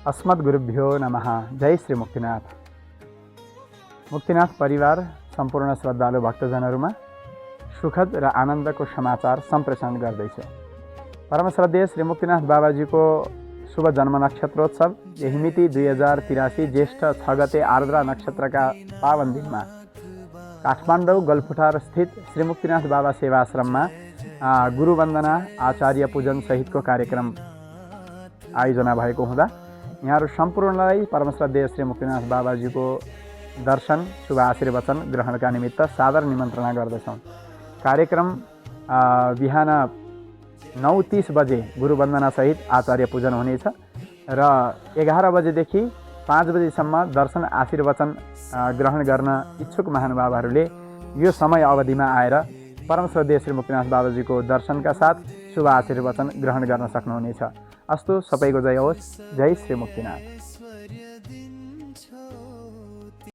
अस्मद्गुरुभ्यो नमः। जय श्री मुक्तिनाथ। मुक्तिनाथ परिवार सम्पूर्ण श्रद्धालु भक्तजनहरूमा सुखद र आनन्दको समाचार सम्प्रेषण गर्दैछ। परम श्रद्धेय श्री मुक्तिनाथ बाबाजीको शुभ जन्म नक्षत्रोत्सव यही मिति 2083 ज्येष्ठ 6 गते आर्द्रा नक्षत्रका पावन दिनमा काठमाडौँ गलफुटार स्थित श्री मुक्तिनाथ बाबा सेवाश्रममा गुरुवन्दना आचार्य पूजन सहितको कार्यक्रम आयोजना भएको हुँदा यहाँहरू सम्पूर्णलाई परम श्रद्धेय श्री मुक्तिनाथ बाबाजीको दर्शन शुभ आशीर्वचन ग्रहणका निमित्त सादर निमन्त्रणा गर्दछौँ। कार्यक्रम बिहान 9:30 बजे गुरुवन्दना सहित आचार्य पूजन हुनेछ र 11 बजेदेखि 5 बजेसम्म दर्शन आशीर्वचन ग्रहण गर्न इच्छुक महानुभावहरूले यो समय अवधिमा आएर परम श्रद्धेय श्री मुक्तिनाथ बाबाजीको दर्शनका साथ शुभ आशीर्वचन ग्रहण गर्न सक्नुहुनेछ। अस्तु, सबैको जय होस्। जय श्री मुक्तिनाथ।